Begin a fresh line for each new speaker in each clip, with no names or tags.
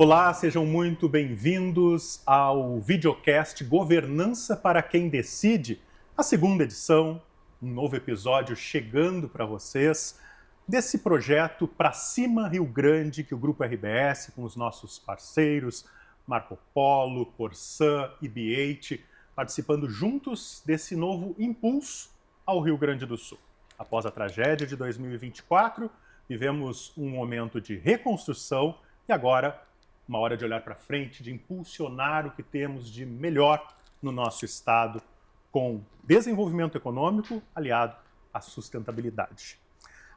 Olá, sejam muito bem-vindos ao videocast Governança para quem Decide, a segunda edição, um novo episódio chegando para vocês desse projeto Pra Cima Rio Grande que o Grupo RBS, com os nossos parceiros Marco Polo, Corsã e B8, participando juntos desse novo impulso ao Rio Grande do Sul. Após a tragédia de 2024, vivemos um momento de reconstrução e agora uma hora de olhar para frente, de impulsionar o que temos de melhor no nosso estado com desenvolvimento econômico aliado à sustentabilidade.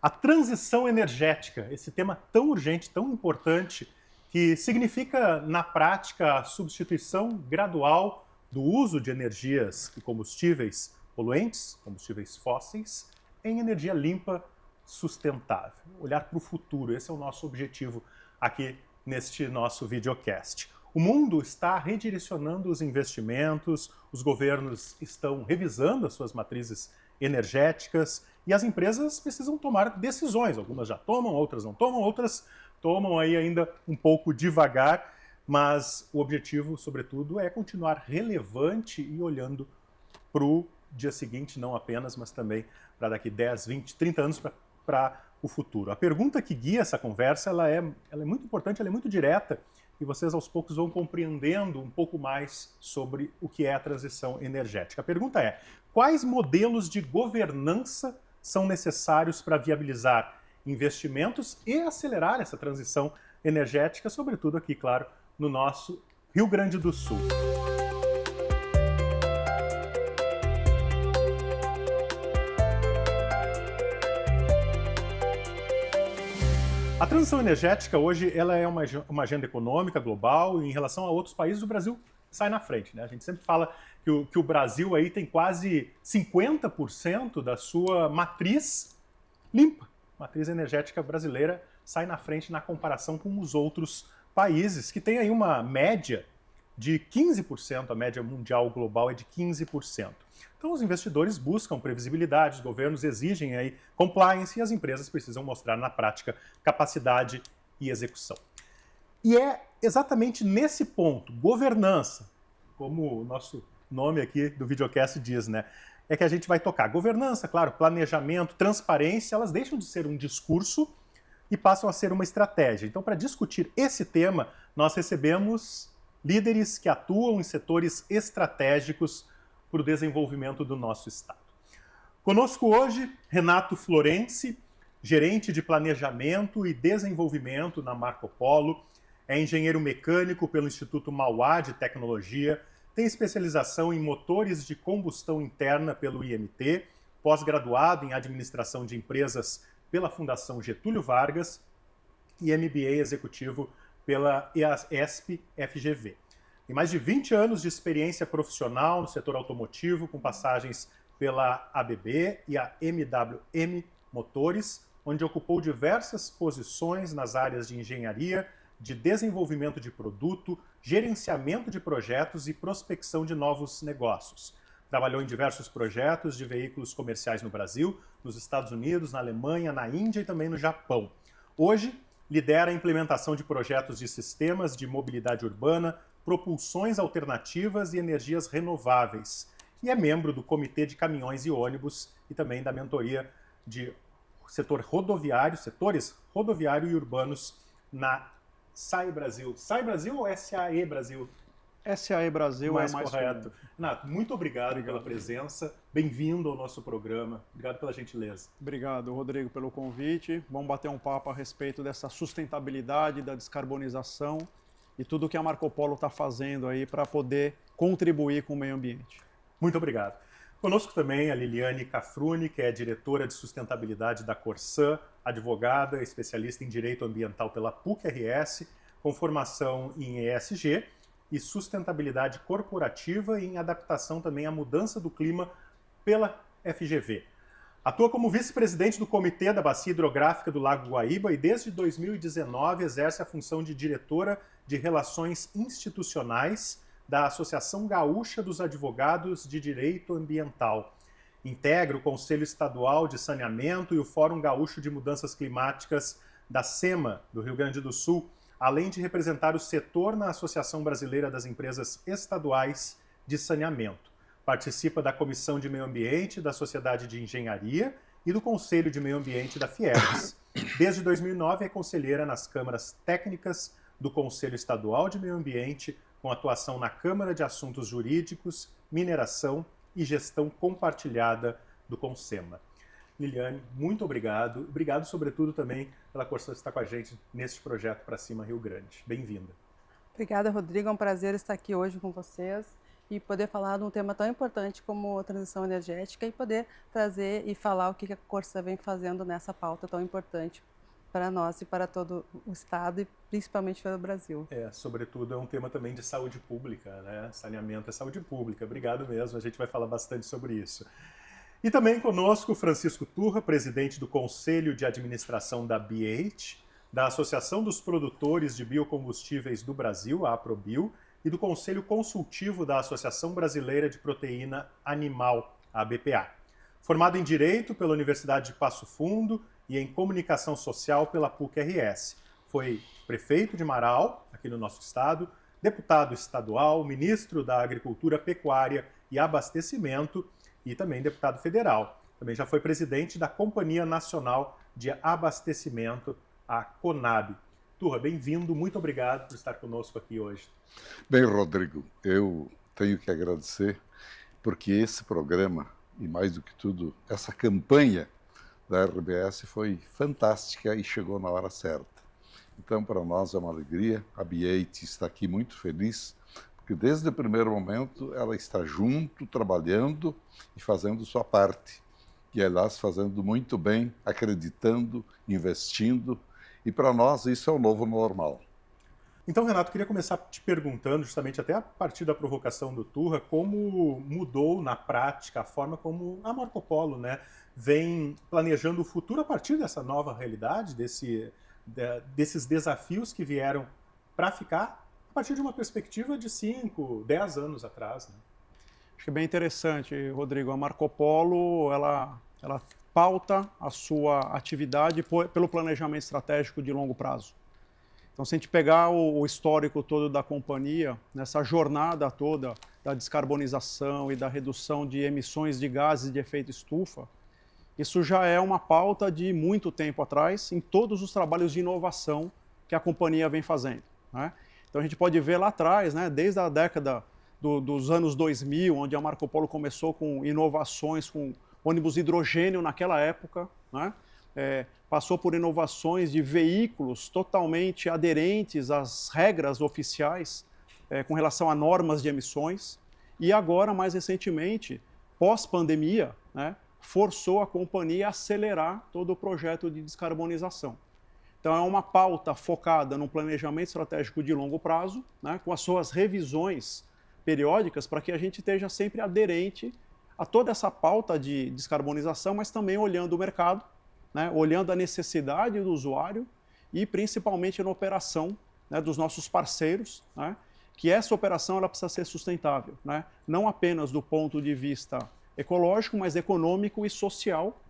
A transição energética, esse tema tão urgente, tão importante, que significa, na prática, a substituição gradual do uso de energias e combustíveis poluentes, combustíveis fósseis, em energia limpa, sustentável. Olhar para o futuro, esse é o nosso objetivo aqui neste nosso videocast. O mundo está redirecionando os investimentos, os governos estão revisando as suas matrizes energéticas e as empresas precisam tomar decisões. Algumas já tomam, outras não tomam, outras tomam aí ainda um pouco devagar, mas o objetivo, sobretudo, é continuar relevante e olhando para o dia seguinte, não apenas, mas também para daqui 10, 20, 30 anos para o futuro. A pergunta que guia essa conversa ela é muito importante, ela é muito direta e vocês aos poucos vão compreendendo um pouco mais sobre o que é a transição energética. A pergunta é: quais modelos de governança são necessários para viabilizar investimentos e acelerar essa transição energética, sobretudo aqui, claro, no nosso Rio Grande do Sul? A transição energética hoje ela é uma agenda econômica global e em relação a outros países o Brasil sai na frente, né? A gente sempre fala que o Brasil aí tem quase 50% da sua matriz limpa. A matriz energética brasileira sai na frente na comparação com os outros países, que tem aí uma média de 15%, a média mundial global é de 15%. Então os investidores buscam previsibilidade, os governos exigem aí compliance e as empresas precisam mostrar na prática capacidade e execução. E é exatamente nesse ponto, governança, como o nosso nome aqui do videocast diz, né? É que a gente vai tocar. Governança, claro, planejamento, transparência, elas deixam de ser um discurso e passam a ser uma estratégia. Então, para discutir esse tema, nós recebemos líderes que atuam em setores estratégicos para o desenvolvimento do nosso estado. Conosco hoje, Renato Florenzi, gerente de planejamento e desenvolvimento na Marco Polo, é engenheiro mecânico pelo Instituto Mauá de Tecnologia, tem especialização em motores de combustão interna pelo IMT, pós-graduado em administração de empresas pela Fundação Getúlio Vargas e MBA executivo pela ESP-FGV. Tem mais de 20 anos de experiência profissional no setor automotivo, com passagens pela ABB e a MWM Motores, onde ocupou diversas posições nas áreas de engenharia, de desenvolvimento de produto, gerenciamento de projetos e prospecção de novos negócios. Trabalhou em diversos projetos de veículos comerciais no Brasil, nos Estados Unidos, na Alemanha, na Índia e também no Japão. Hoje, lidera a implementação de projetos de sistemas de mobilidade urbana, propulsões alternativas e energias renováveis. E é membro do Comitê de Caminhões e Ônibus e também da mentoria de setores rodoviário e urbanos na SAE Brasil. SAE Brasil ou SAE Brasil?
SAE Brasil
mais
é mais
correto. Renato, muito obrigado pela presença. Bem-vindo ao nosso programa. Obrigado pela gentileza.
Obrigado, Rodrigo, pelo convite. Vamos bater um papo a respeito dessa sustentabilidade, da descarbonização e tudo que a Marco Polo está fazendo aí para poder contribuir com o meio ambiente.
Muito obrigado. Conosco também a Liliane Cafruni, que é diretora de sustentabilidade da Corsã, advogada, especialista em direito ambiental pela PUC-RS, com formação em ESG e sustentabilidade corporativa e em adaptação também à mudança do clima pela FGV. Atua como vice-presidente do Comitê da Bacia Hidrográfica do Lago Guaíba e desde 2019 exerce a função de diretora de Relações Institucionais da Associação Gaúcha dos Advogados de Direito Ambiental. Integra o Conselho Estadual de Saneamento e o Fórum Gaúcho de Mudanças Climáticas da SEMA, do Rio Grande do Sul, além de representar o setor na Associação Brasileira das Empresas Estaduais de Saneamento. Participa da Comissão de Meio Ambiente da Sociedade de Engenharia e do Conselho de Meio Ambiente da Fiesp. Desde 2009 é conselheira nas câmaras técnicas do Conselho Estadual de Meio Ambiente, com atuação na Câmara de Assuntos Jurídicos, Mineração e Gestão Compartilhada do CONSEMA. Liliane, muito obrigado. Obrigado, sobretudo, também pela força de estar com a gente neste projeto Pra Cima Rio Grande. Bem-vinda.
Obrigada, Rodrigo. É um prazer estar aqui hoje com vocês e poder falar de um tema tão importante como a transição energética e poder trazer e falar o que a Corsan vem fazendo nessa pauta tão importante para nós e para todo o Estado e principalmente para o Brasil.
Sobretudo é um tema também de saúde pública, né? Saneamento é saúde pública. Obrigado mesmo, a gente vai falar bastante sobre isso. E também conosco Francisco Turra, presidente do Conselho de Administração da BH, da Associação dos Produtores de Biocombustíveis do Brasil, a APROBio, e do Conselho Consultivo da Associação Brasileira de Proteína Animal, a ABPA. Formado em Direito pela Universidade de Passo Fundo e em Comunicação Social pela PUC-RS. Foi prefeito de Marau, aqui no nosso estado, deputado estadual, ministro da Agricultura, Pecuária e Abastecimento e também deputado federal. Também já foi presidente da Companhia Nacional de Abastecimento, a CONAB. Turra, bem-vindo, muito obrigado por estar conosco aqui hoje.
Bem, Rodrigo, eu tenho que agradecer porque esse programa, e mais do que tudo, essa campanha da RBS foi fantástica e chegou na hora certa. Então, para nós é uma alegria, a BH está aqui muito feliz, porque desde o primeiro momento ela está junto, trabalhando e fazendo sua parte. E, aliás, fazendo muito bem, acreditando, investindo, e para nós isso é o novo normal.
Então, Renato, queria começar te perguntando, justamente até a partir da provocação do Turra, como mudou na prática a forma como a Marco Polo, né, vem planejando o futuro a partir dessa nova realidade, desses desafios que vieram para ficar, a partir de uma perspectiva de 5, 10 anos atrás. Né?
Acho que é bem interessante, Rodrigo. A Marco Polo, ela pauta a sua atividade pelo planejamento estratégico de longo prazo. Então, se a gente pegar o histórico todo da companhia, nessa jornada toda da descarbonização e da redução de emissões de gases de efeito estufa, isso já é uma pauta de muito tempo atrás em todos os trabalhos de inovação que a companhia vem fazendo. Né? Então, a gente pode ver lá atrás, né, desde a década dos anos 2000, onde a Marco Polo começou com inovações, com ônibus hidrogênio naquela época, né? Passou por inovações de veículos totalmente aderentes às regras oficiais com relação a normas de emissões. E agora, mais recentemente, pós-pandemia, né, forçou a companhia a acelerar todo o projeto de descarbonização. Então, é uma pauta focada no planejamento estratégico de longo prazo, né, com as suas revisões periódicas, para que a gente esteja sempre aderente a toda essa pauta de descarbonização, mas também olhando o mercado, né, olhando a necessidade do usuário e principalmente na operação, né, dos nossos parceiros, né, que essa operação ela precisa ser sustentável, né, não apenas do ponto de vista ecológico, mas econômico e social.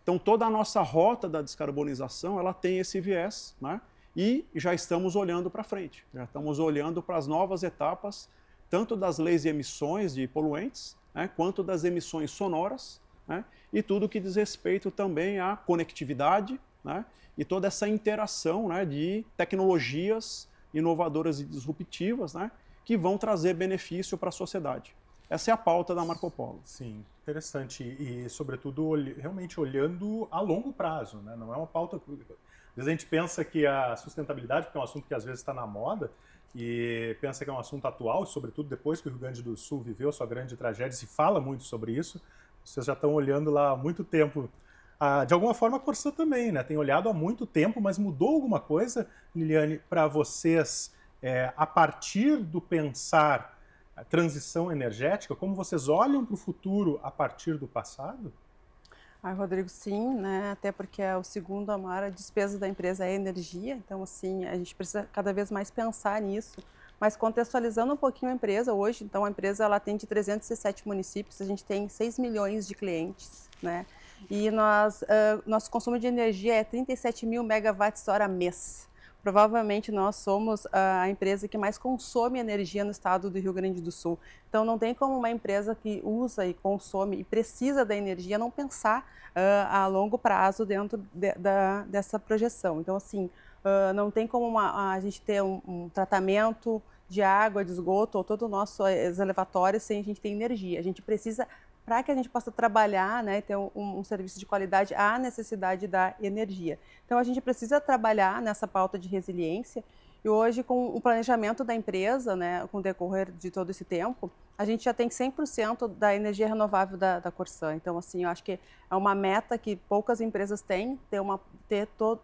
Então, toda a nossa rota da descarbonização ela tem esse viés, né, e já estamos olhando para frente, já estamos olhando para as novas etapas, tanto das leis de emissões de poluentes, né, quanto das emissões sonoras, né, e tudo que diz respeito também à conectividade, né, e toda essa interação, né, de tecnologias inovadoras e disruptivas, né, que vão trazer benefício para a sociedade. Essa é a pauta da Marco Polo.
Sim, interessante. E sobretudo, realmente olhando a longo prazo. Né? Não é uma pauta... Às vezes a gente pensa que a sustentabilidade, porque é um assunto que às vezes está na moda, e pensa que é um assunto atual, sobretudo depois que o Rio Grande do Sul viveu sua grande tragédia, se fala muito sobre isso. Vocês já estão olhando lá há muito tempo. De alguma forma, a Corsan também, né? Tem olhado há muito tempo, mas mudou alguma coisa, Liliane, para vocês, a partir do pensar a transição energética? Como vocês olham para o futuro a partir do passado?
Rodrigo, sim, né? Até porque é o segundo a maior despesa da empresa é a energia, então assim, a gente precisa cada vez mais pensar nisso. Mas contextualizando um pouquinho a empresa hoje, então a empresa ela atende 307 municípios, a gente tem 6 milhões de clientes, né? E nosso consumo de energia é 37 mil megawatts hora mês. provavelmente nós somos a empresa que mais consome energia no estado do Rio Grande do Sul. Então, não tem como uma empresa que usa e consome e precisa da energia não pensar a longo prazo dentro dessa projeção. Então, assim, não tem como a gente ter um tratamento de água, de esgoto ou todo o nosso elevatório sem a gente ter energia. A gente precisa, para que a gente possa trabalhar, né, ter um serviço de qualidade, há necessidade da energia. Então, a gente precisa trabalhar nessa pauta de resiliência e hoje, com o planejamento da empresa, né, com o decorrer de todo esse tempo, a gente já tem 100% da energia renovável da Corsan. Então, assim, eu acho que é uma meta que poucas empresas têm, ter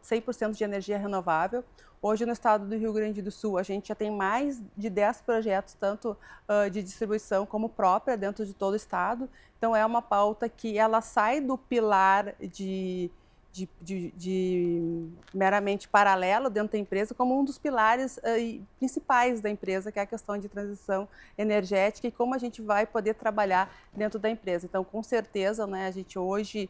100% de energia renovável. Hoje, no estado do Rio Grande do Sul, a gente já tem mais de 10 projetos, tanto de distribuição como própria, dentro de todo o estado. Então, é uma pauta que ela sai do pilar de meramente paralelo dentro da empresa, como um dos pilares principais da empresa, que é a questão de transição energética e como a gente vai poder trabalhar dentro da empresa. Então, com certeza, né, a gente hoje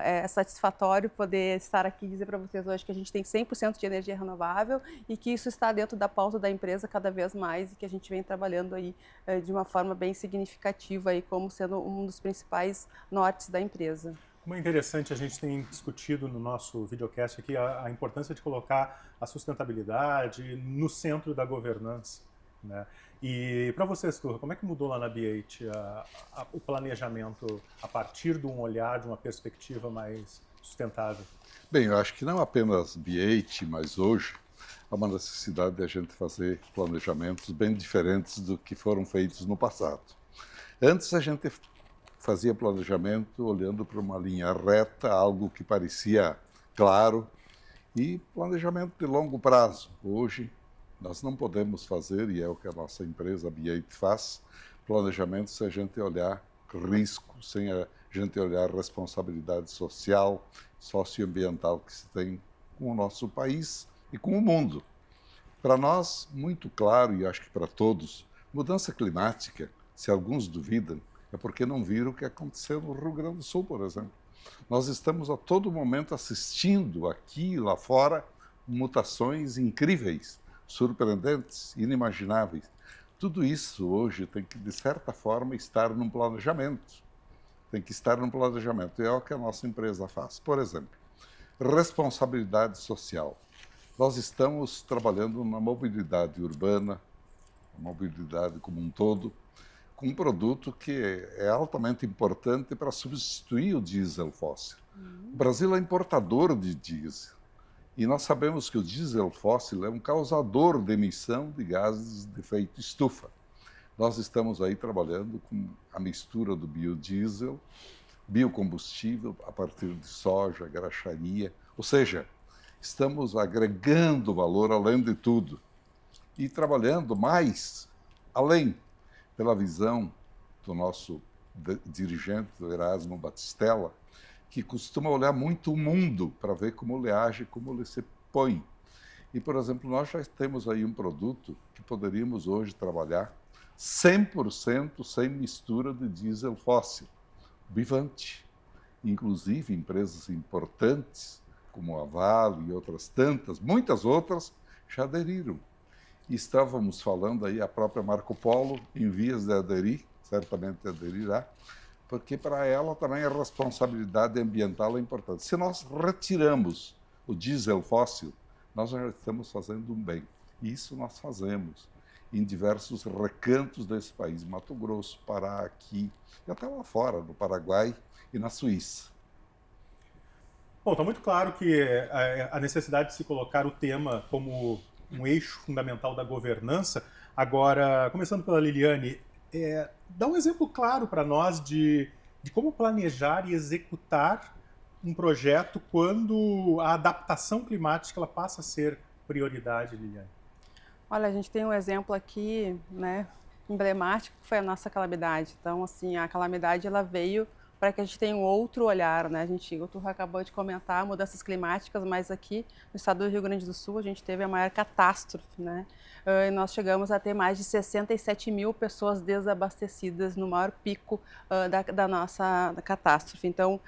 é satisfatório poder estar aqui e dizer para vocês hoje que a gente tem 100% de energia renovável e que isso está dentro da pauta da empresa cada vez mais e que a gente vem trabalhando aí de uma forma bem significativa aí como sendo um dos principais nortes da empresa.
Como é interessante, a gente tem discutido no nosso videocast aqui a importância de colocar a sustentabilidade no centro da governança, né? E para você, Turra, como é que mudou lá na B8 o planejamento a partir de um olhar, de uma perspectiva mais sustentável?
Bem, eu acho que não apenas B8, mas hoje há uma necessidade de a gente fazer planejamentos bem diferentes do que foram feitos no passado. Antes a gente fazia planejamento olhando para uma linha reta, algo que parecia claro, e planejamento de longo prazo. Hoje, nós não podemos fazer, e é o que a nossa empresa, a B8, faz, planejamento sem a gente olhar risco, sem a gente olhar responsabilidade social, socioambiental que se tem com o nosso país e com o mundo. Para nós, muito claro, e acho que para todos, mudança climática, se alguns duvidam, é porque não viram o que aconteceu no Rio Grande do Sul, por exemplo. Nós estamos a todo momento assistindo aqui e lá fora mutações incríveis, surpreendentes, inimagináveis. Tudo isso hoje tem que, de certa forma, estar num planejamento. Tem que estar num planejamento. E é o que a nossa empresa faz. Por exemplo, responsabilidade social. Nós estamos trabalhando na mobilidade urbana, a mobilidade como um todo, com um produto que é altamente importante para substituir o diesel fóssil. O Brasil é importador de diesel e nós sabemos que o diesel fóssil é um causador de emissão de gases de efeito estufa. Nós estamos aí trabalhando com a mistura do biodiesel, biocombustível a partir de soja, graxaria, ou seja, estamos agregando valor além de tudo e trabalhando mais além, pela visão do nosso dirigente, do Erasmo Batistella, que costuma olhar muito o mundo para ver como ele age, como ele se põe. E, por exemplo, nós já temos aí um produto que poderíamos hoje trabalhar 100% sem mistura de diesel fóssil, Bivante. Inclusive, empresas importantes, como a Vale e outras tantas, muitas outras, já aderiram. Estávamos falando aí, a própria Marco Polo, em vias de aderir, certamente aderirá, porque para ela também a responsabilidade ambiental é importante. Se nós retiramos o diesel fóssil, nós já estamos fazendo um bem. E isso nós fazemos em diversos recantos desse país, Mato Grosso, Pará, aqui, e até lá fora, no Paraguai e na Suíça.
Bom, está muito claro que a necessidade de se colocar o tema como um eixo fundamental da governança. Agora, começando pela Liliane, dá um exemplo claro para nós de como planejar e executar um projeto quando a adaptação climática ela passa a ser prioridade, Liliane.
Olha, a gente tem um exemplo aqui, né, emblemático, que foi a nossa calamidade. Então, assim, a calamidade ela veio para que a gente tenha um outro olhar, né? O Turra acabou de comentar mudanças climáticas, mas aqui no estado do Rio Grande do Sul a gente teve a maior catástrofe, né? E nós chegamos a ter mais de 67 mil pessoas desabastecidas no maior pico da nossa catástrofe. Então,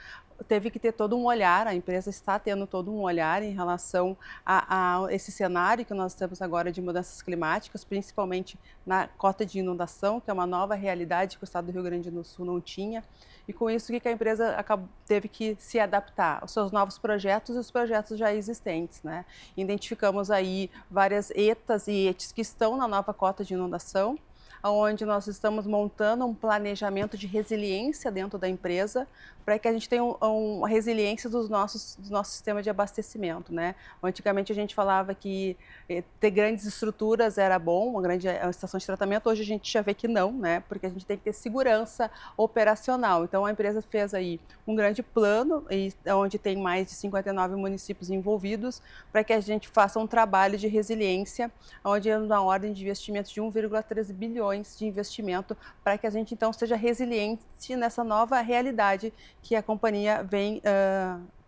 teve que ter todo um olhar, a empresa está tendo todo um olhar em relação a esse cenário que nós temos agora de mudanças climáticas, principalmente na cota de inundação, que é uma nova realidade que o estado do Rio Grande do Sul não tinha. E com isso, o que a empresa teve que se adaptar aos seus novos projetos e os projetos já existentes, né? Identificamos aí várias ETAs e ETs que estão na nova cota de inundação, onde nós estamos montando um planejamento de resiliência dentro da empresa para que a gente tenha uma resiliência do nosso sistema de abastecimento, né? Antigamente a gente falava que ter grandes estruturas era bom, uma grande estação de tratamento, hoje a gente já vê que não, né? Porque a gente tem que ter segurança operacional. Então a empresa fez aí um grande plano, onde tem mais de 59 municípios envolvidos, para que a gente faça um trabalho de resiliência, onde é na ordem de investimentos de 1,13 bilhões de investimento, para que a gente então seja resiliente nessa nova realidade que a companhia vem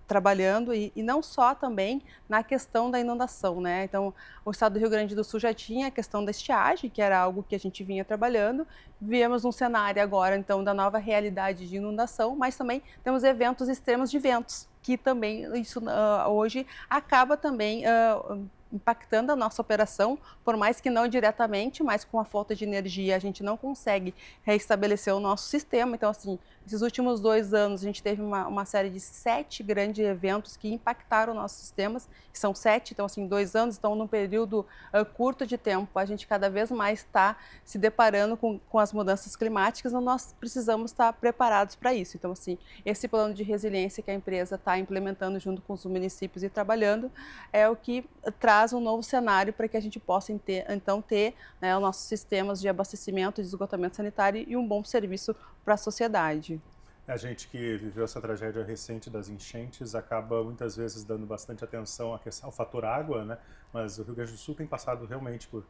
trabalhando e não só também na questão da inundação, né? Então, o estado do Rio Grande do Sul já tinha a questão da estiagem, que era algo que a gente vinha trabalhando. Viemos um cenário agora, então, da nova realidade de inundação, mas também temos eventos extremos de ventos, que também isso hoje acaba também impactando a nossa operação, por mais que não diretamente, mas com a falta de energia a gente não consegue reestabelecer o nosso sistema. Então, assim, esses últimos 2 anos a gente teve uma série de 7 grandes eventos que impactaram nossos sistemas, são 7, então assim, 2 anos, então num período curto de tempo, a gente cada vez mais está se deparando com as mudanças climáticas, então nós precisamos estar preparados para isso. Então, assim, esse plano de resiliência que a empresa está implementando junto com os municípios e trabalhando é o que traz um novo cenário para que a gente possa então ter, né, os nossos sistemas de abastecimento, de esgotamento sanitário e um bom serviço para a sociedade.
A gente que viveu essa tragédia recente das enchentes acaba muitas vezes dando bastante atenção ao fator água, né? Mas o Rio Grande do Sul tem passado realmente por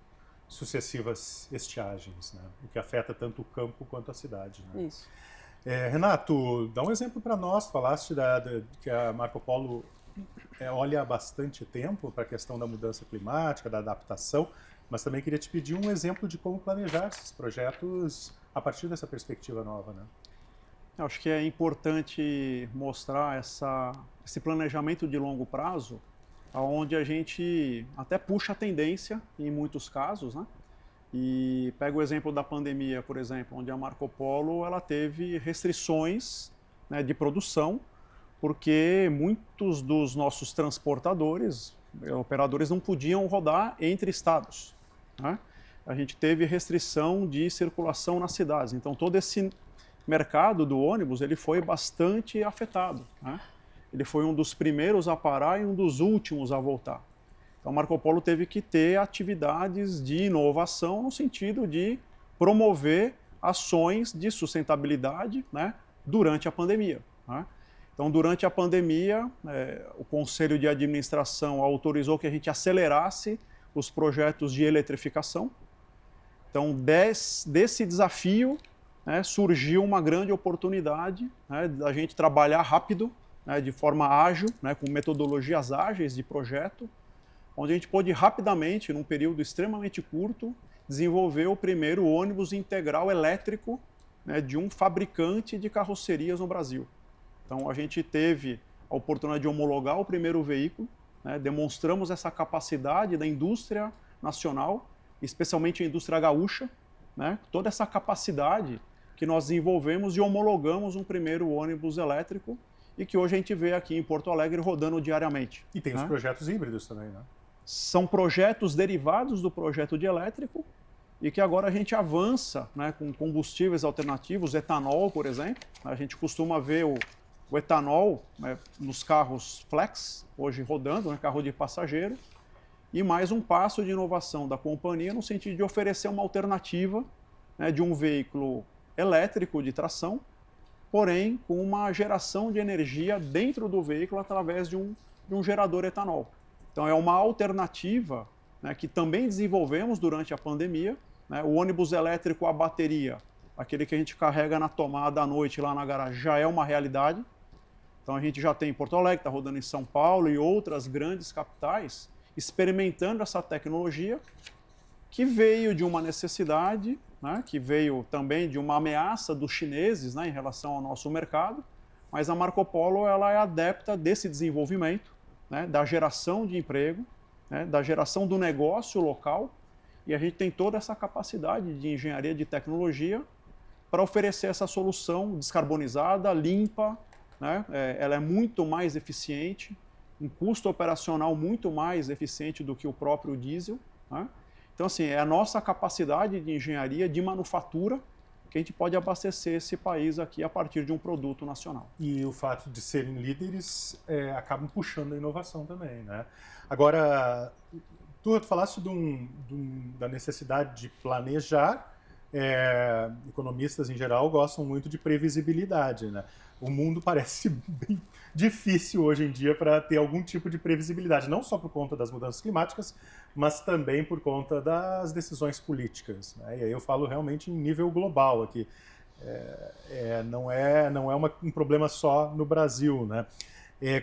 sucessivas estiagens, né? O que afeta tanto o campo quanto a cidade, né?
Isso.
Renato, dá um exemplo para nós. Falaste que a Marco Polo olha há bastante tempo para a questão da mudança climática, da adaptação, mas também queria te pedir um exemplo de como planejar esses projetos a partir dessa perspectiva nova, né?
Eu acho que é importante mostrar esse planejamento de longo prazo, onde a gente até puxa a tendência em muitos casos, né? E pega o exemplo da pandemia, por exemplo, onde a Marco Polo ela teve restrições, né, de produção, porque muitos dos nossos transportadores, operadores, não podiam rodar entre estados, né? A gente teve restrição de circulação nas cidades, então todo esse mercado do ônibus ele foi bastante afetado, né? Ele foi um dos primeiros a parar e um dos últimos a voltar. Então, Marco Polo teve que ter atividades de inovação no sentido de promover ações de sustentabilidade, né, durante a pandemia, né? Então, durante a pandemia, o Conselho de Administração autorizou que a gente acelerasse os projetos de eletrificação. Então, desse desafio, né, surgiu uma grande oportunidade, né, da gente trabalhar rápido, né, de forma ágil, né, com metodologias ágeis de projeto, onde a gente pôde rapidamente, num período extremamente curto, desenvolver o primeiro ônibus integral elétrico, né, de um fabricante de carrocerias no Brasil. Então, a gente teve a oportunidade de homologar o primeiro veículo, né, demonstramos essa capacidade da indústria nacional, especialmente a indústria gaúcha, né, toda essa capacidade que nós desenvolvemos e homologamos um primeiro ônibus elétrico e que hoje a gente vê aqui em Porto Alegre rodando diariamente.
E tem, né, os projetos híbridos também, né?
São projetos derivados do projeto de elétrico e que agora a gente avança, né, com combustíveis alternativos, etanol, por exemplo. A gente costuma ver o etanol, né, nos carros flex, hoje rodando, né, carro de passageiro, e mais um passo de inovação da companhia no sentido de oferecer uma alternativa, né, de um veículo elétrico de tração, porém com uma geração de energia dentro do veículo através de um gerador etanol. Então é uma alternativa, né, que também desenvolvemos durante a pandemia, né? O ônibus elétrico à bateria, aquele que a gente carrega na tomada à noite lá na garagem, já é uma realidade. Então a gente já tem em Porto Alegre, está rodando em São Paulo e outras grandes capitais, experimentando essa tecnologia que veio de uma necessidade, né, que veio também de uma ameaça dos chineses, né, em relação ao nosso mercado, mas a Marco Polo ela é adepta desse desenvolvimento, né, da geração de emprego, né, da geração do negócio local, e a gente tem toda essa capacidade de engenharia de tecnologia para oferecer essa solução descarbonizada, limpa, né, ela é muito mais eficiente, um custo operacional muito mais eficiente do que o próprio diesel, né? Então, assim, é a nossa capacidade de engenharia, de manufatura, que a gente pode abastecer esse país aqui a partir de um produto nacional.
E o fato de serem líderes acabam puxando a inovação também, né? Agora, tu falaste da necessidade de planejar. Economistas em geral gostam muito de previsibilidade, né? O mundo parece bem difícil hoje em dia para ter algum tipo de previsibilidade, não só por conta das mudanças climáticas, mas também por conta das decisões políticas, né? E aí eu falo realmente em nível global aqui. Não é um problema só no Brasil, né?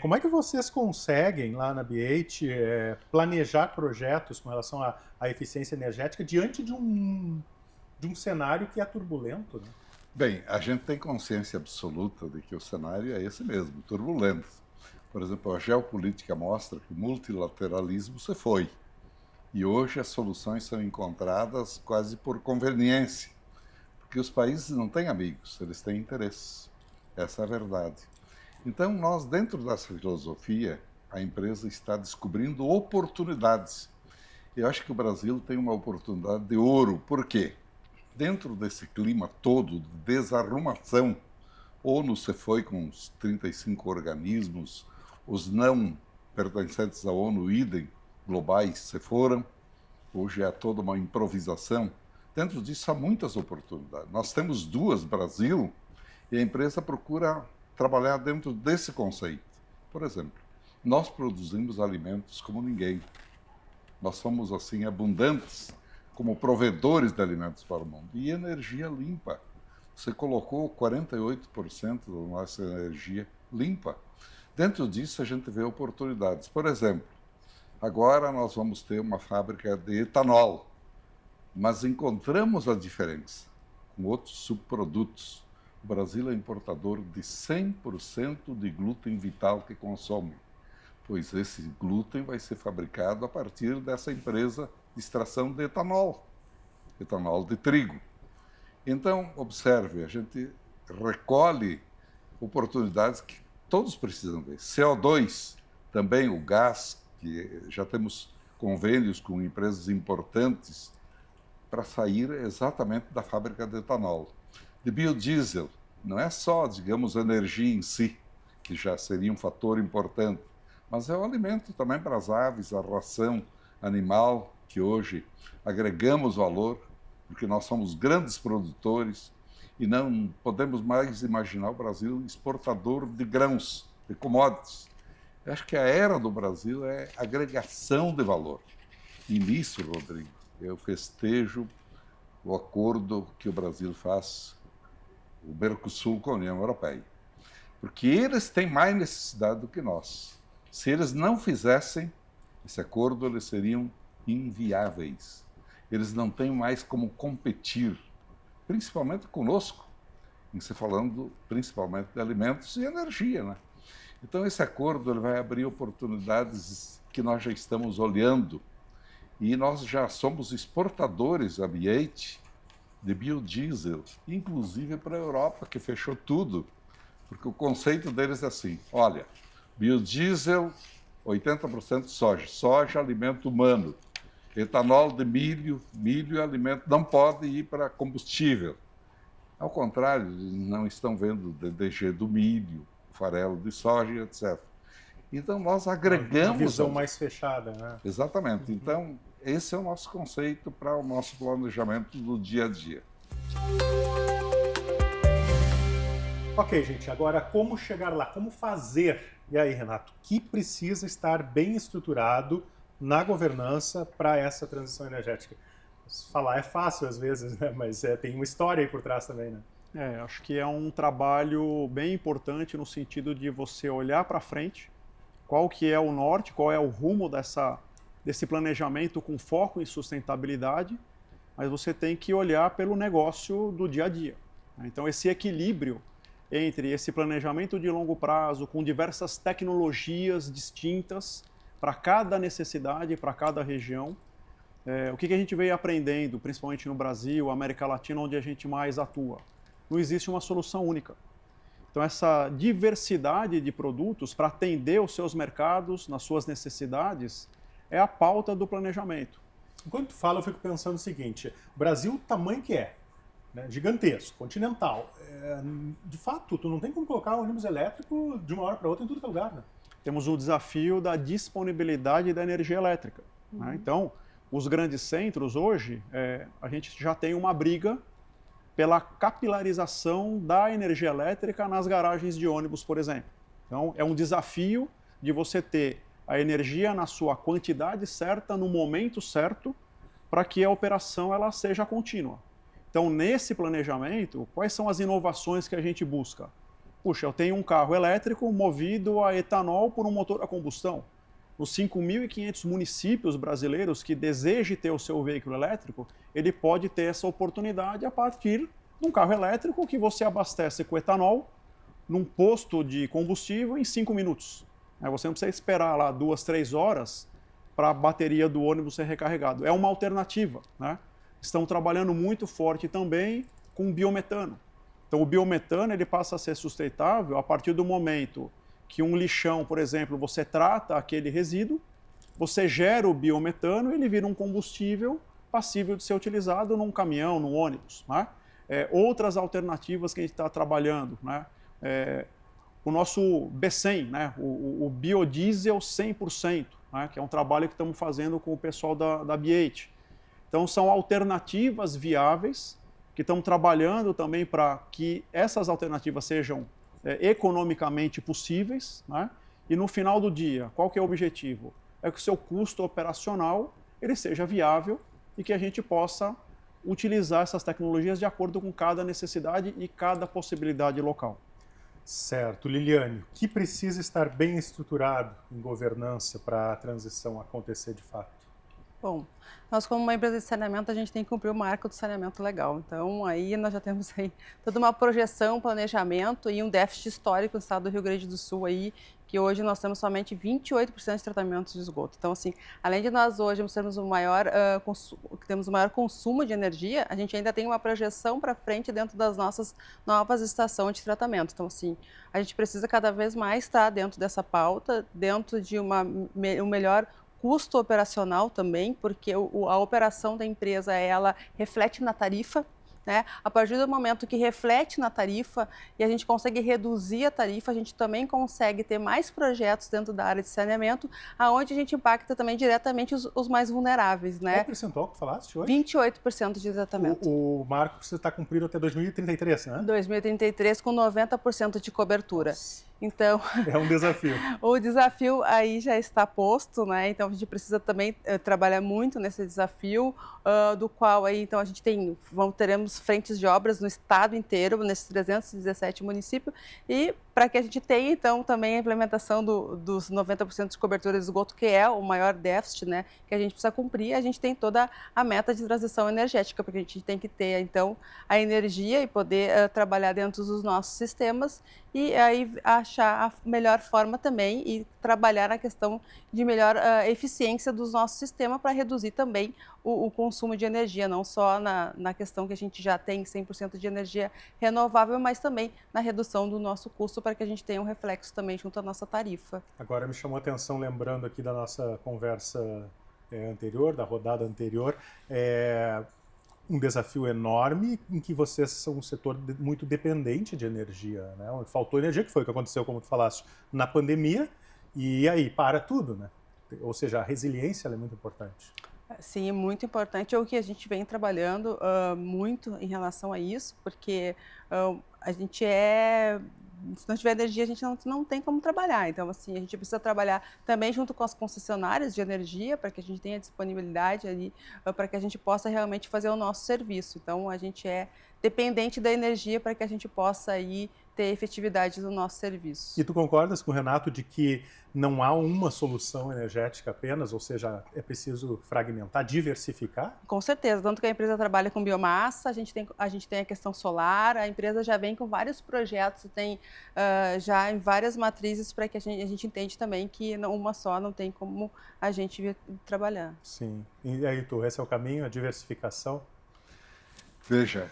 Como é que vocês conseguem, lá na BH, planejar projetos com relação à eficiência energética diante de um cenário que é turbulento, né?
Bem, a gente tem consciência absoluta de que o cenário é esse mesmo, turbulento. Por exemplo, a geopolítica mostra que o multilateralismo se foi. E hoje as soluções são encontradas quase por conveniência, porque os países não têm amigos, eles têm interesses. Essa é a verdade. Então, nós, dentro dessa filosofia, a empresa está descobrindo oportunidades. Eu acho que o Brasil tem uma oportunidade de ouro. Por quê? Dentro desse clima todo de desarrumação, ONU se foi com os 35 organismos, os não pertencentes à ONU, idem, globais, se foram. Hoje é toda uma improvisação. Dentro disso há muitas oportunidades. Nós temos duas, Brasil, e a empresa procura trabalhar dentro desse conceito. Por exemplo, nós produzimos alimentos como ninguém. Nós somos, assim, abundantes como provedores de alimentos para o mundo. E energia limpa. Você colocou 48% da nossa energia limpa. Dentro disso, a gente vê oportunidades. Por exemplo, agora nós vamos ter uma fábrica de etanol, mas encontramos a diferença com outros subprodutos. O Brasil é importador de 100% de glúten vital que consome, pois esse glúten vai ser fabricado a partir dessa empresa de extração de etanol de trigo. Então, observe, a gente recolhe oportunidades que todos precisam ver. CO2, também o gás, que já temos convênios com empresas importantes para sair exatamente da fábrica de etanol. De biodiesel, não é só, digamos, a energia em si, que já seria um fator importante, mas é o alimento também para as aves, a ração animal, que hoje agregamos valor, porque nós somos grandes produtores e não podemos mais imaginar o Brasil exportador de grãos, de commodities. Eu acho que a era do Brasil é agregação de valor. E nisso, Rodrigo, eu festejo o acordo que o Brasil faz, o Mercosul com a União Europeia. Porque eles têm mais necessidade do que nós. Se eles não fizessem esse acordo, eles seriam inviáveis. Eles não têm mais como competir, principalmente conosco, em se falando principalmente de alimentos e energia, né? Então esse acordo ele vai abrir oportunidades que nós já estamos olhando e nós já somos exportadores, a BH, de biodiesel, inclusive para a Europa, que fechou tudo, porque o conceito deles é assim, olha, biodiesel, 80% soja, soja alimento humano, etanol de milho, milho é alimento, não pode ir para combustível. Ao contrário, eles não estão vendo o DDG do milho, farelo de soja, etc. Então nós agregamos...
Uma visão mais fechada, né?
Exatamente. Então esse é o nosso conceito para o nosso planejamento do dia a dia.
Ok, gente, agora como chegar lá? Como fazer? E aí, Renato, o que precisa estar bem estruturado na governança para essa transição energética? Falar é fácil às vezes, né? Mas tem uma história aí por trás também, né?
Acho que é um trabalho bem importante no sentido de você olhar para frente, qual que é o norte, qual é o rumo desse planejamento com foco em sustentabilidade, mas você tem que olhar pelo negócio do dia a dia. Então esse equilíbrio entre esse planejamento de longo prazo, com diversas tecnologias distintas para cada necessidade, para cada região. O que a gente veio aprendendo, principalmente no Brasil, América Latina, onde a gente mais atua? Não existe uma solução única. Então, essa diversidade de produtos para atender os seus mercados, nas suas necessidades, é a pauta do planejamento.
Enquanto tu fala, eu fico pensando o seguinte, o Brasil, o tamanho que é, né, gigantesco, continental. De fato, tu não tem como colocar um ônibus elétrico de uma hora para outra em tudo que é lugar, né?
Temos o desafio da disponibilidade da energia elétrica. Né? Então, os grandes centros hoje, a gente já tem uma briga pela capilarização da energia elétrica nas garagens de ônibus, por exemplo. Então, é um desafio de você ter a energia na sua quantidade certa, no momento certo, para que a operação ela seja contínua. Então, nesse planejamento, quais são as inovações que a gente busca? Puxa, eu tenho um carro elétrico movido a etanol por um motor a combustão. Nos 5.500 municípios brasileiros que desejem ter o seu veículo elétrico, ele pode ter essa oportunidade a partir de um carro elétrico que você abastece com etanol num posto de combustível em 5 minutos. Você não precisa esperar lá 2, 3 horas para a bateria do ônibus ser recarregado. É uma alternativa, né? Estão trabalhando muito forte também com biometano. Então, o biometano ele passa a ser sustentável a partir do momento que um lixão, por exemplo, você trata aquele resíduo, você gera o biometano e ele vira um combustível passível de ser utilizado num caminhão, num ônibus. Né? Outras alternativas que a gente está trabalhando, né? O nosso B100, né? o biodiesel 100%, né? Que é um trabalho que estamos fazendo com o pessoal da B8. Então, são alternativas viáveis que estamos trabalhando também para que essas alternativas sejam economicamente possíveis, né? E no final do dia, qual que é o objetivo? É que o seu custo operacional ele seja viável e que a gente possa utilizar essas tecnologias de acordo com cada necessidade e cada possibilidade local.
Certo. Liliane, o que precisa estar bem estruturado em governança para a transição acontecer de fato?
Bom, nós como uma empresa de saneamento, a gente tem que cumprir o marco do saneamento legal. Então, aí nós já temos aí toda uma projeção, planejamento e um déficit histórico no estado do Rio Grande do Sul aí, que hoje nós temos somente 28% de tratamento de esgoto. Então, assim, além de nós hoje termos o maior, temos o maior consumo de energia, a gente ainda tem uma projeção para frente dentro das nossas novas estações de tratamento. Então, assim, a gente precisa cada vez mais estar dentro dessa pauta, dentro de um melhor custo operacional também, porque a operação da empresa, ela reflete na tarifa, né? A partir do momento que reflete na tarifa e a gente consegue reduzir a tarifa, a gente também consegue ter mais projetos dentro da área de saneamento, aonde a gente impacta também diretamente os mais vulneráveis, né?
Qual o percentual que falaste hoje?
28% de tratamento.
O marco precisa estar cumprido até 2033, né?
2033 com 90% de cobertura.
Nossa.
Então,
é um desafio.
O desafio aí já está posto, né? Então a gente precisa também trabalhar muito nesse desafio, do qual aí então a gente teremos frentes de obras no estado inteiro, nesses 317 municípios, e para que a gente tenha então também a implementação dos 90% de cobertura de esgoto, que é o maior déficit, né? Que a gente precisa cumprir, a gente tem toda a meta de transição energética, porque a gente tem que ter então a energia e poder trabalhar dentro dos nossos sistemas e aí achar a melhor forma também e trabalhar na questão de melhor eficiência dos nossos sistemas para reduzir também o consumo de energia, não só na questão que a gente já tem 100% de energia renovável, mas também na redução do nosso custo para que a gente tenha um reflexo também junto à nossa tarifa.
Agora me chamou a atenção, lembrando aqui da nossa conversa anterior, da rodada anterior, um desafio enorme em que vocês são um setor muito dependente de energia, né? Faltou energia, que foi o que aconteceu, como tu falaste, na pandemia, e aí para tudo, né? Ou seja, a resiliência ela é muito importante.
Sim, é muito importante, é o que a gente vem trabalhando muito em relação a isso, porque a gente se não tiver energia, a gente não tem como trabalhar. Então, assim, a gente precisa trabalhar também junto com as concessionárias de energia, para que a gente tenha disponibilidade ali, para que a gente possa realmente fazer o nosso serviço. Então, a gente é dependente da energia para que a gente possa aí ter efetividade do nosso serviço.
E tu concordas com o Renato de que não há uma solução energética apenas, ou seja, é preciso fragmentar, diversificar?
Com certeza, tanto que a empresa trabalha com biomassa, a gente tem a questão solar, a empresa já vem com vários projetos, tem já em várias matrizes para que a gente entende também que uma só não tem como a gente vir trabalhar.
Sim. E aí, tu, esse é o caminho, a diversificação?
Veja,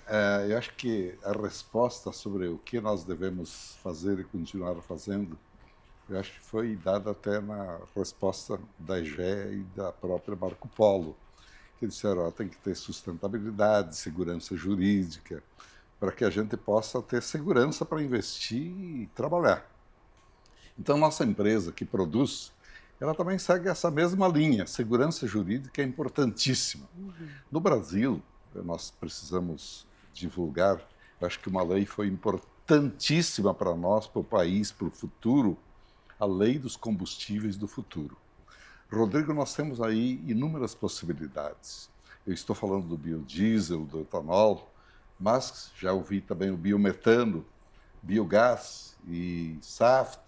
eu acho que a resposta sobre o que nós devemos fazer e continuar fazendo, eu acho que foi dada até na resposta da EGE e da própria Marco Polo, que disseram, tem que ter sustentabilidade, segurança jurídica, para que a gente possa ter segurança para investir e trabalhar. Então, nossa empresa que produz, ela também segue essa mesma linha. Segurança jurídica é importantíssima. No Brasil, nós precisamos divulgar, eu acho que uma lei foi importantíssima para nós, para o país, para o futuro, a lei dos combustíveis do futuro. Rodrigo, nós temos aí inúmeras possibilidades. Eu estou falando do biodiesel, do etanol, mas já ouvi também o biometano, biogás e SAF,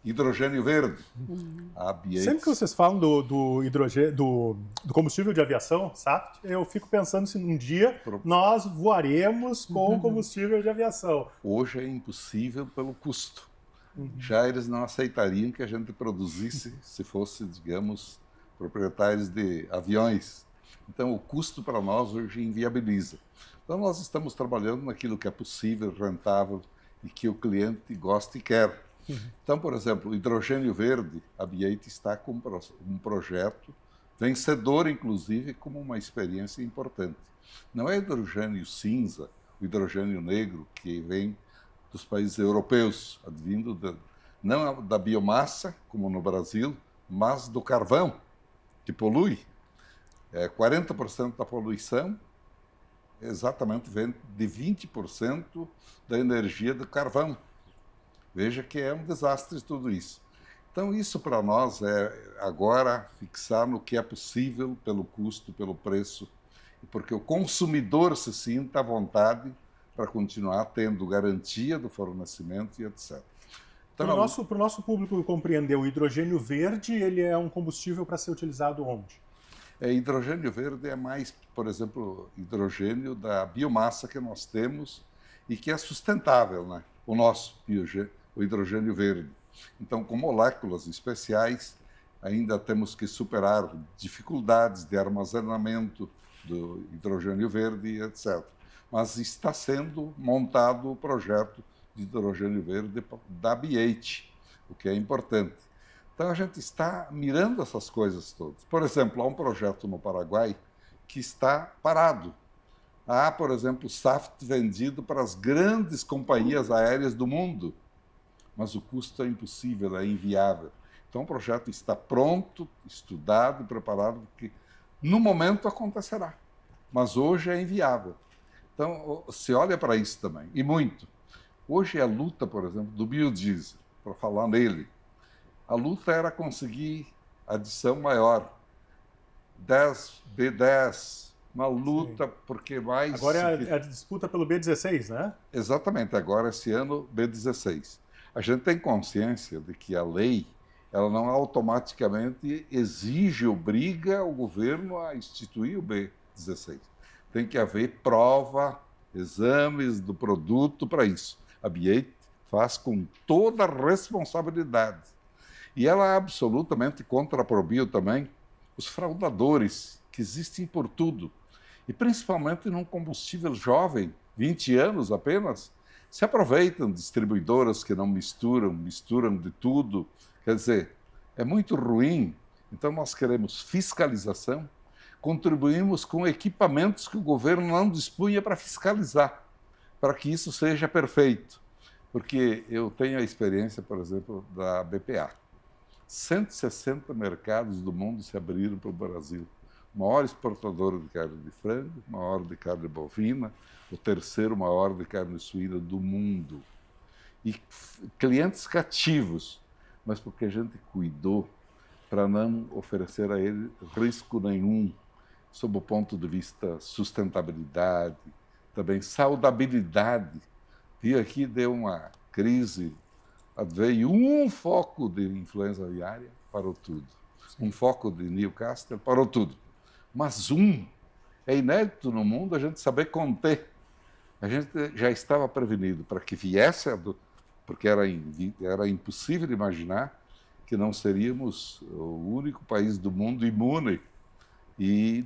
hidrogênio verde. A BH.
Sempre que vocês falam do hidrogênio, do combustível de aviação, SAF, eu fico pensando se um dia nós voaremos com combustível de aviação.
Hoje é impossível pelo custo. Já eles não aceitariam que a gente produzisse se fosse, digamos, proprietários de aviões. Então, o custo para nós hoje inviabiliza. Então, nós estamos trabalhando naquilo que é possível, rentável e que o cliente gosta e quer. Então, por exemplo, o hidrogênio verde, a BH está com um projeto vencedor, inclusive, como uma experiência importante. Não é hidrogênio cinza, o hidrogênio negro, que vem dos países europeus, advindo não da biomassa, como no Brasil, mas do carvão, que polui. 40% da poluição exatamente vem de 20% da energia do carvão. Veja que é um desastre tudo isso. Então, isso para nós é agora fixar no que é possível pelo custo, pelo preço, porque o consumidor se sinta à vontade para continuar tendo garantia do fornecimento e etc. Então,
para o nosso público compreender, o hidrogênio verde ele é um combustível para ser utilizado onde?
Hidrogênio verde é mais, por exemplo, hidrogênio da biomassa que nós temos e que é sustentável, né? O nosso o hidrogênio verde. Então, com moléculas especiais, ainda temos que superar dificuldades de armazenamento do hidrogênio verde, etc. Mas está sendo montado o projeto de hidrogênio verde da BH, o que é importante. Então, a gente está mirando essas coisas todas. Por exemplo, há um projeto no Paraguai que está parado. Há, por exemplo, SAF vendido para as grandes companhias aéreas do mundo, mas o custo é impossível, é inviável. Então, o projeto está pronto, estudado, preparado, porque no momento acontecerá, mas hoje é inviável. Então, se olha para isso também, e muito. Hoje é a luta, por exemplo, do biodiesel, para falar nele. A luta era conseguir adição maior, 10, B10, uma luta. Sim. Porque mais...
Agora é a disputa pelo B16, né?
Exatamente, agora esse ano B16. A gente tem consciência de que a lei, ela não automaticamente exige, obriga o governo a instituir o B16. Tem que haver prova, exames do produto para isso. A BH faz com toda a responsabilidade. E ela é absolutamente contra a ProBio também, os fraudadores que existem por tudo. E principalmente num combustível jovem, 20 anos apenas, se aproveitam distribuidoras que não misturam de tudo. Quer dizer, é muito ruim. Então nós queremos fiscalização, contribuímos com equipamentos que o governo não dispunha para fiscalizar, para que isso seja perfeito. Porque eu tenho a experiência, por exemplo, da BPA. 160 mercados do mundo se abriram para o Brasil. O maior exportador de carne de frango, o maior de carne bovina, o terceiro maior de carne suína do mundo. E clientes cativos, mas porque a gente cuidou para não oferecer a ele risco nenhum, sob o ponto de vista sustentabilidade, também saudabilidade E aqui deu uma crise, veio um foco de influenza aviária, parou tudo. Um foco de Newcastle, parou tudo. Mas é inédito no mundo a gente saber conter. A gente já estava prevenido para que viesse, porque era impossível imaginar que não seríamos o único país do mundo imune. E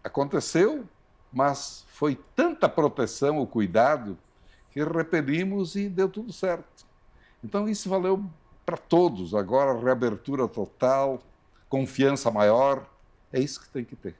aconteceu, mas foi tanta proteção, o cuidado, que repelimos e deu tudo certo. Então isso valeu para todos. Agora, reabertura total, confiança maior, é isso que tem que ter.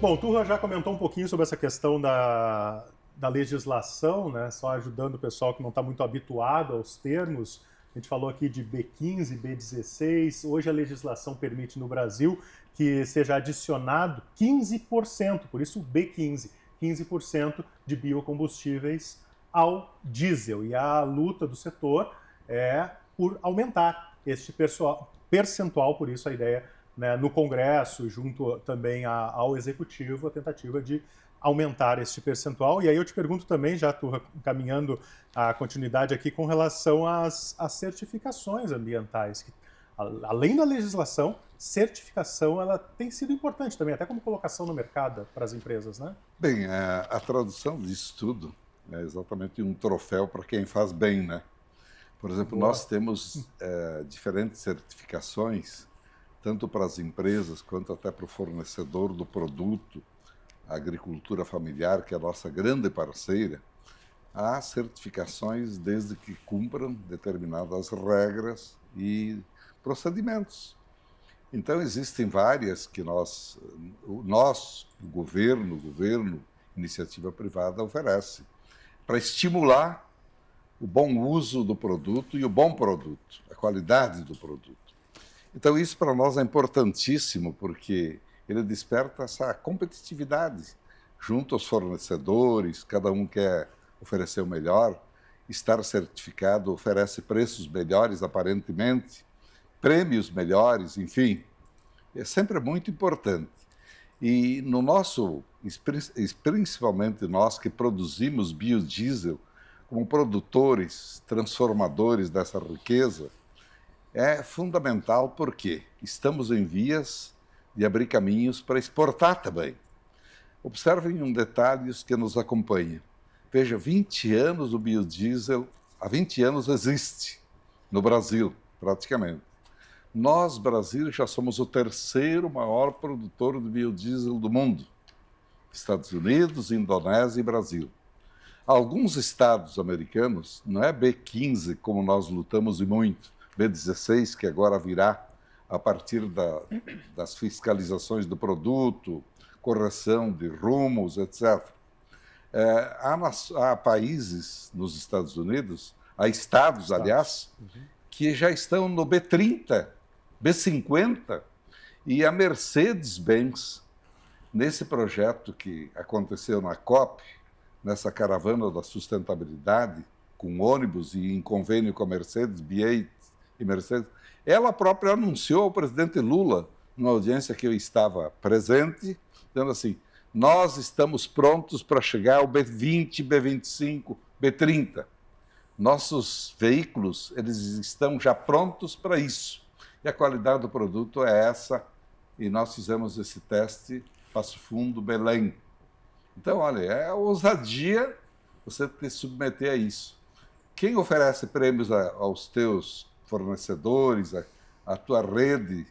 Bom, o Turra já comentou um pouquinho sobre essa questão da legislação, né? Só ajudando o pessoal que não está muito habituado aos termos. A gente falou aqui de B15, B16. Hoje a legislação permite no Brasil que seja adicionado 15%, por isso B15, 15% de biocombustíveis ao diesel. E a luta do setor é por aumentar este percentual, por isso a ideia, né, no Congresso, junto também ao Executivo, a tentativa de aumentar este percentual. E aí eu te pergunto também, já estou caminhando a continuidade aqui, com relação às certificações ambientais. Além da legislação, certificação ela tem sido importante também, até como colocação no mercado para as empresas, né?
Bem, a tradução disso tudo é exatamente um troféu para quem faz bem, né? Por exemplo, nós temos diferentes certificações, tanto para as empresas quanto até para o fornecedor do produto, a agricultura familiar, que é a nossa grande parceira. Há certificações desde que cumpram determinadas regras e procedimentos. Então, existem várias que o governo, iniciativa privada oferece, para estimular o bom uso do produto e o bom produto, a qualidade do produto. Então, isso para nós é importantíssimo, porque ele desperta essa competitividade junto aos fornecedores, cada um quer oferecer o melhor, estar certificado oferece preços melhores, aparentemente, prêmios melhores, enfim, é sempre muito importante. E no nosso, principalmente nós que produzimos biodiesel, como produtores, transformadores dessa riqueza, é fundamental porque estamos em vias de abrir caminhos para exportar também. Observem um detalhe os que nos acompanham. Veja, 20 anos o biodiesel, há 20 anos existe no Brasil, praticamente. Nós, Brasil, já somos o terceiro maior produtor de biodiesel do mundo. Estados Unidos, Indonésia e Brasil. Alguns estados americanos, não é B15 como nós lutamos e muito, B16 que agora virá a partir das fiscalizações do produto, correção de rumos, etc. Há países nos Estados Unidos, há estados, aliás, que já estão no B30, B50, e a Mercedes-Benz, nesse projeto que aconteceu na COP, nessa caravana da sustentabilidade, com ônibus e em convênio com a Mercedes, B8 e Mercedes, ela própria anunciou ao presidente Lula, numa audiência que eu estava presente, dizendo assim, nós estamos prontos para chegar ao B20, B25, B30. Nossos veículos, eles estão já prontos para isso. E a qualidade do produto é essa, e nós fizemos esse teste Passo Fundo, Belém. Então, olha, é ousadia você se submeter a isso. Quem oferece prêmios aos teus fornecedores, a tua rede,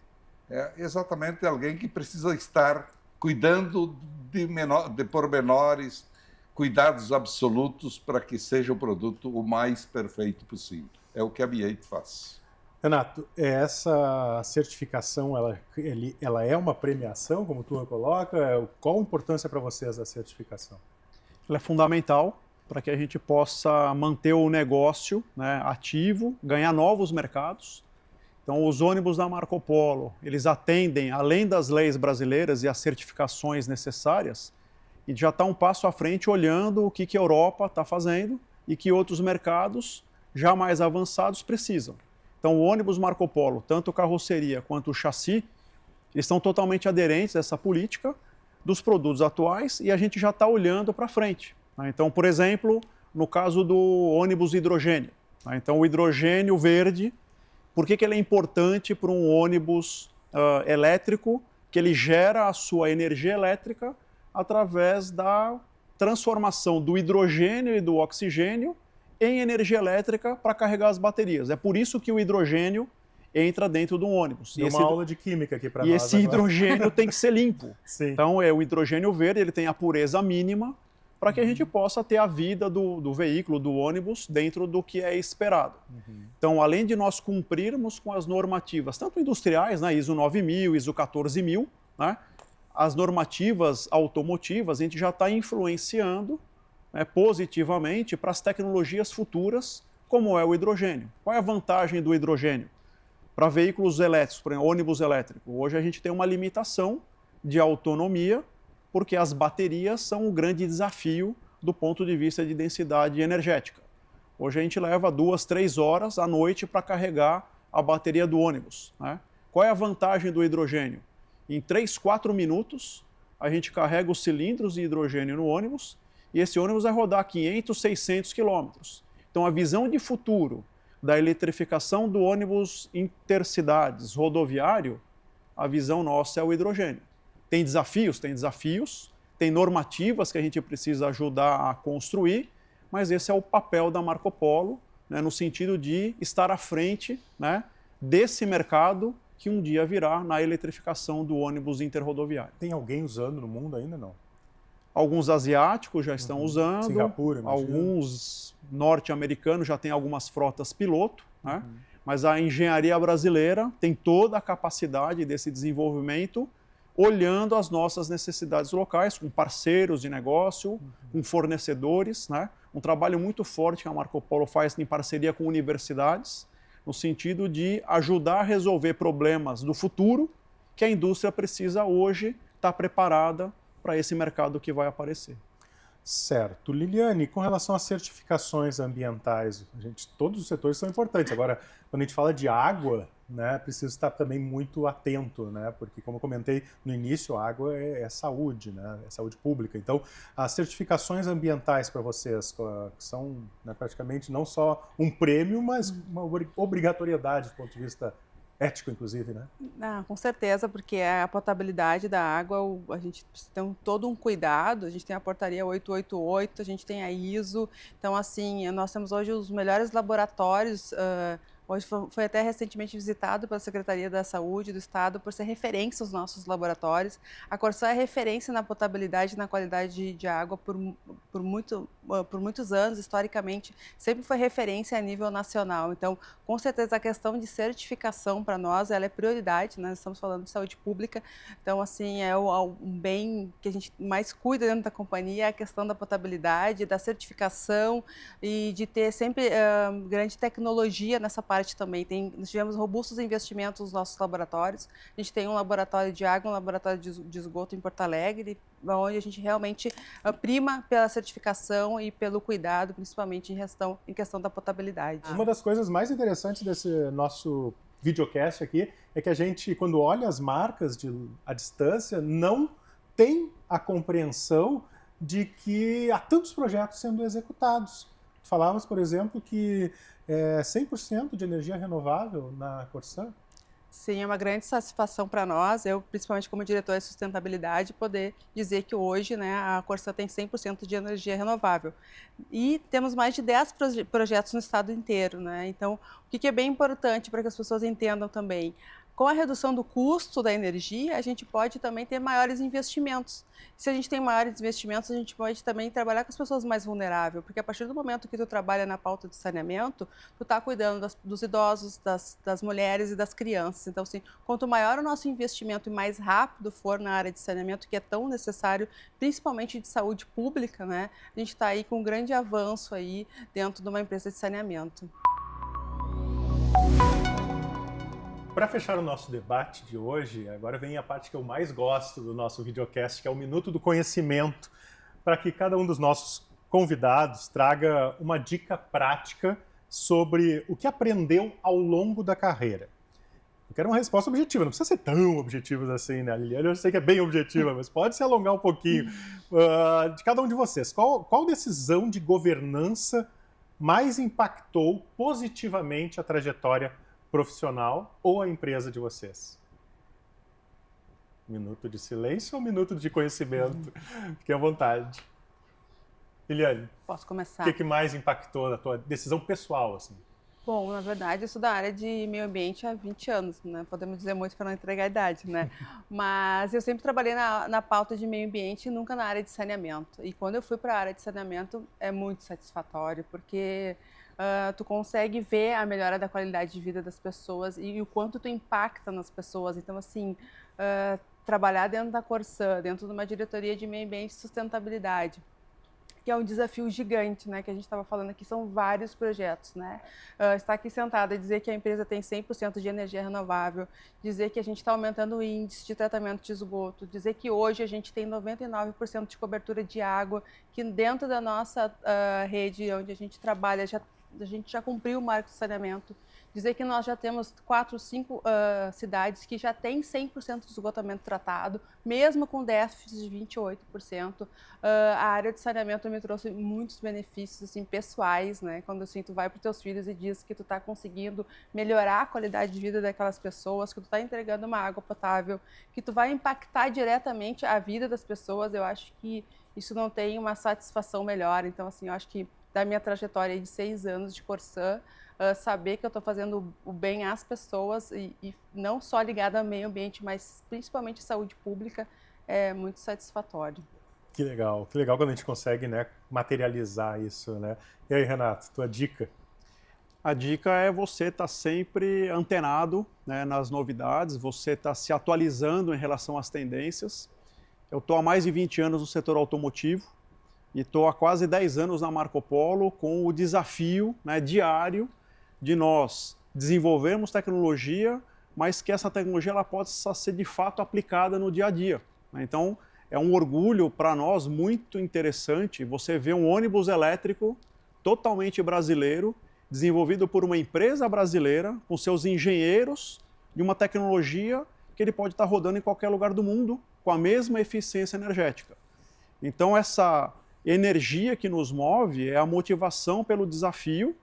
é exatamente alguém que precisa estar cuidando de pormenores, cuidados absolutos para que seja o produto o mais perfeito possível. É o que a B8 faz.
Renato, essa certificação, ela é uma premiação, como tu coloca? Qual a importância para vocês da certificação?
Ela é fundamental para que a gente possa manter o negócio, né, ativo, ganhar novos mercados. Então, os ônibus da Marco Polo, eles atendem, além das leis brasileiras e as certificações necessárias, e já está um passo à frente olhando o que a Europa está fazendo e que outros mercados já mais avançados precisam. Então, o ônibus Marco Polo, tanto carroceria quanto o chassi, eles estão totalmente aderentes a essa política dos produtos atuais e a gente já está olhando para frente. né? Então, por exemplo, no caso do ônibus hidrogênio, né? Então, o hidrogênio verde, por que ele é importante para um ônibus elétrico? Que ele gera a sua energia elétrica através da transformação do hidrogênio e do oxigênio em energia elétrica para carregar as baterias. É por isso que o hidrogênio entra dentro de um ônibus.
Deu uma aula de química aqui para nós.
E esse hidrogênio tem que ser limpo.
Sim.
Então, o hidrogênio verde ele tem a pureza mínima para que a gente possa ter a vida do veículo, do ônibus, dentro do que é esperado. Então, além de nós cumprirmos com as normativas, tanto industriais, né, ISO 9000, ISO 14000, né, as normativas automotivas, a gente já está influenciando, né, positivamente para as tecnologias futuras, como é o hidrogênio. Qual é a vantagem do hidrogênio? Para veículos elétricos, por exemplo, ônibus elétrico, hoje a gente tem uma limitação de autonomia, porque as baterias são um grande desafio do ponto de vista de densidade energética. Hoje a gente leva 2, 3 horas à noite para carregar a bateria do ônibus, né? Qual é a vantagem do hidrogênio? Em 3, 4 minutos, a gente carrega os cilindros de hidrogênio no ônibus e esse ônibus vai rodar 500, 600 quilômetros. Então a visão de futuro da eletrificação do ônibus intercidades, rodoviário, a visão nossa é o hidrogênio. Tem desafios, tem normativas que a gente precisa ajudar a construir, mas esse é o papel da Marco Polo, né, no sentido de estar à frente, né, desse mercado que um dia virá na eletrificação do ônibus interrodoviário.
Tem alguém usando no mundo ainda, não?
Alguns asiáticos já estão usando,
Singapura, imagino.
Alguns norte-americanos já têm algumas frotas piloto, né? Mas a engenharia brasileira tem toda a capacidade desse desenvolvimento, olhando as nossas necessidades locais, com parceiros de negócio, com fornecedores, né? Um trabalho muito forte que a Marco Polo faz em parceria com universidades, no sentido de ajudar a resolver problemas do futuro que a indústria precisa hoje estar preparada para esse mercado que vai aparecer.
Certo. Liliane, com relação às certificações ambientais, todos os setores são importantes. Agora, quando a gente fala de água, né, precisa estar também muito atento, né, porque, como eu comentei no início, a água é saúde, né, é saúde pública. Então, as certificações ambientais para vocês são, né, praticamente não só um prêmio, mas uma obrigatoriedade do ponto de vista ético, inclusive, né?
Com certeza, porque a potabilidade da água, a gente tem todo um cuidado, a gente tem a portaria 888, a gente tem a ISO, então assim, nós temos hoje os melhores laboratórios, hoje foi até recentemente visitado pela Secretaria da Saúde do Estado por ser referência aos nossos laboratórios. A Corsã é referência na potabilidade e na qualidade de água por muitos anos, historicamente, sempre foi referência a nível nacional. Então, com certeza, a questão de certificação para nós, ela é prioridade, nós estamos falando de saúde pública, então, assim, é um bem que a gente mais cuida dentro da companhia, é a questão da potabilidade, da certificação e de ter sempre grande tecnologia nessa parte também. Nós tivemos robustos investimentos nos nossos laboratórios, a gente tem um laboratório de água, um laboratório de esgoto em Porto Alegre, onde a gente realmente prima pela certificação e pelo cuidado, principalmente em questão da potabilidade.
Uma das coisas mais interessantes desse nosso videocast aqui é que a gente, quando olha as marcas à distância, não tem a compreensão de que há tantos projetos sendo executados. Falávamos, por exemplo, que 100% de energia renovável na Corsã.
Sim, é uma grande satisfação para nós, eu principalmente como diretora de sustentabilidade, poder dizer que hoje, né, a Corsã tem 100% de energia renovável. E temos mais de 10 projetos no estado inteiro, né? Então, o que é bem importante para que as pessoas entendam também? Com a redução do custo da energia, a gente pode também ter maiores investimentos. Se a gente tem maiores investimentos, a gente pode também trabalhar com as pessoas mais vulneráveis, porque a partir do momento que tu trabalha na pauta de saneamento, tu está cuidando dos idosos, das mulheres e das crianças. Então, assim, quanto maior o nosso investimento e mais rápido for na área de saneamento, que é tão necessário, principalmente de saúde pública, né? A gente está aí com um grande avanço aí dentro de uma empresa de saneamento.
Para fechar o nosso debate de hoje, agora vem a parte que eu mais gosto do nosso videocast, que é o Minuto do Conhecimento, para que cada um dos nossos convidados traga uma dica prática sobre o que aprendeu ao longo da carreira. Eu quero uma resposta objetiva, não precisa ser tão objetiva assim, né? A Liliane eu sei que é bem objetiva, mas pode se alongar um pouquinho. De cada um de vocês, qual decisão de governança mais impactou positivamente a trajetória profissional ou a empresa de vocês? Minuto de silêncio ou minuto de conhecimento? Fique à vontade. Liliane,
Posso começar?
o que mais impactou na tua decisão pessoal, assim?
Bom, na verdade, eu sou da área de meio ambiente há 20 anos, né? Podemos dizer muito para não entregar a idade, né? Mas eu sempre trabalhei na pauta de meio ambiente e nunca na área de saneamento. E quando eu fui para a área de saneamento, é muito satisfatório, porque tu consegue ver a melhora da qualidade de vida das pessoas e o quanto tu impacta nas pessoas. Então, assim, trabalhar dentro da Corsã, dentro de uma diretoria de meio ambiente e sustentabilidade, que é um desafio gigante, né, que a gente estava falando aqui, são vários projetos, né, estar aqui sentada e dizer que a empresa tem 100% de energia renovável, dizer que a gente está aumentando o índice de tratamento de esgoto, dizer que hoje a gente tem 99% de cobertura de água, que dentro da nossa rede onde a gente trabalha, a gente já cumpriu o marco de saneamento, dizer que nós já temos 4, 5 cidades que já têm 100% de esgotamento tratado, mesmo com déficit de 28%. A área de saneamento me trouxe muitos benefícios assim, pessoais, né? Quando assim, tu vai para os teus filhos e diz que tu está conseguindo melhorar a qualidade de vida daquelas pessoas, que tu está entregando uma água potável, que tu vai impactar diretamente a vida das pessoas, eu acho que isso não tem uma satisfação melhor. Então, assim, eu acho que da minha trajetória de 6 anos de Corsã, saber que eu estou fazendo o bem às pessoas e não só ligado ao meio ambiente, mas principalmente saúde pública, é muito satisfatório.
Que legal quando a gente consegue, né, materializar isso, né? E aí, Renato, tua dica?
A dica é você estar sempre antenado, né, nas novidades, você estar se atualizando em relação às tendências. Eu estou há mais de 20 anos no setor automotivo e estou há quase 10 anos na Marco Polo com o desafio, né, diário de nós desenvolvermos tecnologia, mas que essa tecnologia ela possa ser de fato aplicada no dia a dia, né? Então, é um orgulho para nós muito interessante você ver um ônibus elétrico totalmente brasileiro, desenvolvido por uma empresa brasileira, com seus engenheiros, de uma tecnologia que ele pode estar rodando em qualquer lugar do mundo, com a mesma eficiência energética. Então, essa energia que nos move é a motivação pelo desafio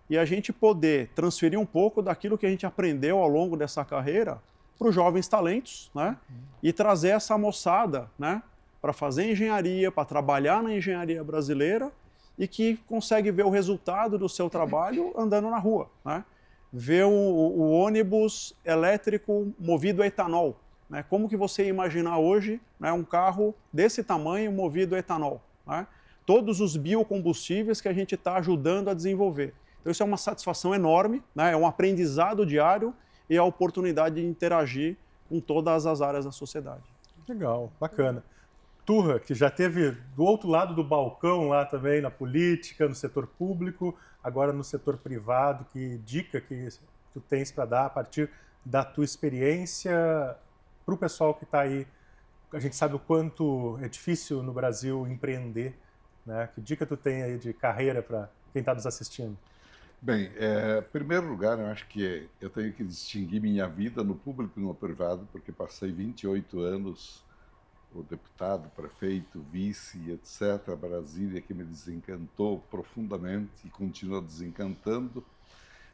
e a gente poder transferir um pouco daquilo que a gente aprendeu ao longo dessa carreira para os jovens talentos, né? E trazer essa moçada, né, para fazer engenharia, para trabalhar na engenharia brasileira e que consegue ver o resultado do seu trabalho andando na rua, né? Ver o ônibus elétrico movido a etanol, né? Como que você ia imaginar hoje, né, um carro desse tamanho movido a etanol, né? Todos os biocombustíveis que a gente está ajudando a desenvolver. Então isso é uma satisfação enorme, né? É um aprendizado diário e a oportunidade de interagir com todas as áreas da sociedade.
Legal, bacana. Turra, que já teve do outro lado do balcão lá também, na política, no setor público, agora no setor privado, que dica que tu tens para dar a partir da tua experiência para o pessoal que está aí? A gente sabe o quanto é difícil no Brasil empreender, né? Que dica tu tem aí de carreira para quem está nos assistindo?
Bem, em primeiro lugar, eu acho que eu tenho que distinguir minha vida no público e no privado, porque passei 28 anos, o deputado, prefeito, vice, etc., Brasília, que me desencantou profundamente e continua desencantando,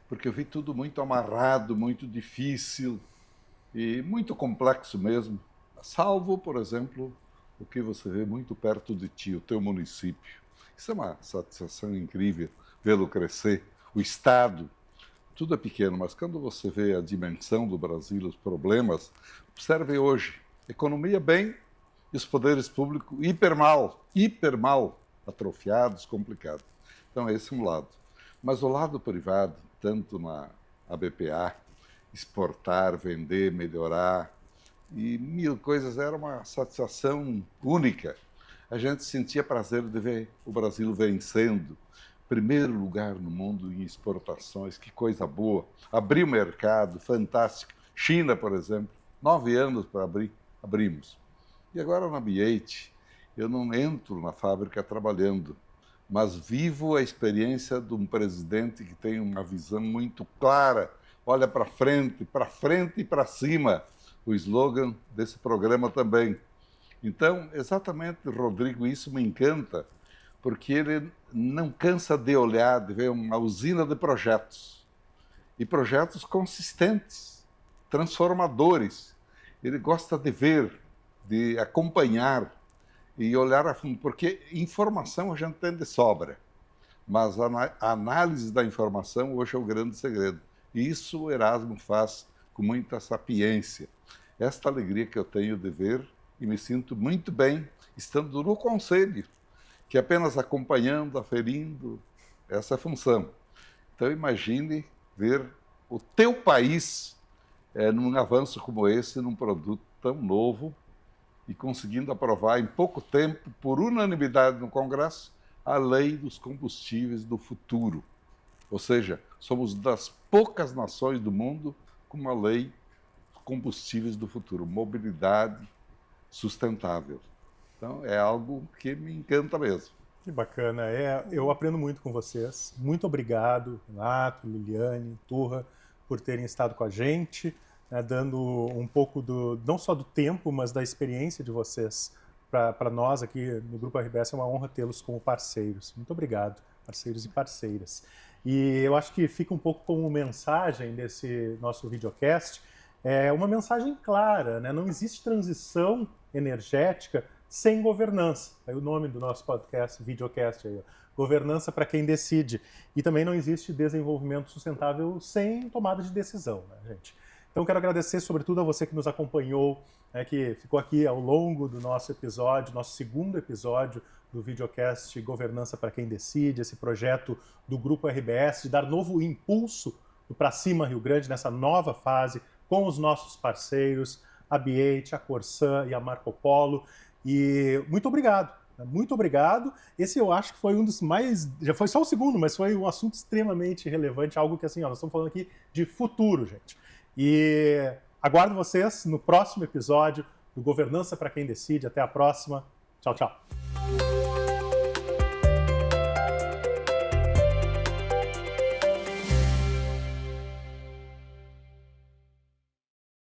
porque eu vi tudo muito amarrado, muito difícil e muito complexo mesmo, salvo, por exemplo, o que você vê muito perto de ti, o teu município. Isso é uma satisfação incrível, vê-lo crescer. O Estado, tudo é pequeno, mas quando você vê a dimensão do Brasil, os problemas, observe hoje, economia bem e os poderes públicos hiper mal atrofiados, complicados. Então esse é um lado. Mas o lado privado, tanto na ABPA, exportar, vender, melhorar, e mil coisas, era uma satisfação única. A gente sentia prazer de ver o Brasil vencendo. Primeiro lugar no mundo em exportações, que coisa boa. Abrir o mercado, fantástico. China, por exemplo, 9 anos para abrir, abrimos. E agora na B8, eu não entro na fábrica trabalhando, mas vivo a experiência de um presidente que tem uma visão muito clara olha para frente e para cima, o slogan desse programa também. Então, exatamente, Rodrigo, isso me encanta, porque ele não cansa de olhar, de ver uma usina de projetos, e projetos consistentes, transformadores. Ele gosta de ver, de acompanhar e olhar a fundo, porque informação a gente tem de sobra, mas a análise da informação hoje é o grande segredo. E isso o Erasmo faz com muita sapiência. Esta alegria que eu tenho de ver, e me sinto muito bem estando no conselho, que apenas acompanhando, aferindo essa função. Então imagine ver o teu país num avanço como esse, num produto tão novo, e conseguindo aprovar em pouco tempo, por unanimidade no Congresso, a lei dos combustíveis do futuro. Ou seja, somos das poucas nações do mundo com uma lei dos combustíveis do futuro, mobilidade sustentável. Então, é algo que me encanta mesmo.
Que bacana. Eu aprendo muito com vocês. Muito obrigado, Renato, Liliane, Turra, por terem estado com a gente, né, dando um pouco não só do tempo, mas da experiência de vocês para nós aqui no Grupo RBS. É uma honra tê-los como parceiros. Muito obrigado, parceiros e parceiras. E eu acho que fica um pouco como mensagem desse nosso videocast, uma mensagem clara, né? Não existe transição energética sem governança. É o nome do nosso podcast, videocast aí, ó. Governança para quem decide. E também não existe desenvolvimento sustentável sem tomada de decisão, né, gente? Então, quero agradecer, sobretudo, a você que nos acompanhou, né, que ficou aqui ao longo do nosso episódio, nosso segundo episódio do videocast Governança para quem decide, esse projeto do Grupo RBS, de dar novo impulso para cima Rio Grande, nessa nova fase, com os nossos parceiros, a B8, a Corsan e a Marco Polo. E muito obrigado. Muito obrigado. Esse eu acho que foi um dos mais... Já foi só o segundo, mas foi um assunto extremamente relevante, algo que, assim, ó, nós estamos falando aqui de futuro, gente. E aguardo vocês no próximo episódio do Governança para quem decide. Até a próxima. Tchau, tchau.